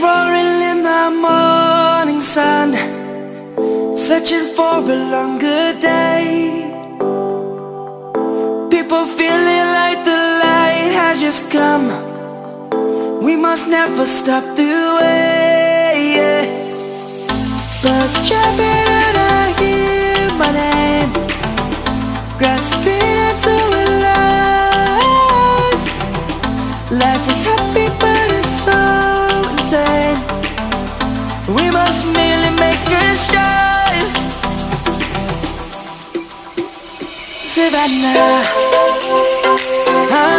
roaring in the morning sun, searching for a longer day. People feeling like the light has just come. We must never stop the way, yeah. Birds chirping and I hear my name, grasping into a life. Life is happy but it's so insane. We must merely make a start. Savannah,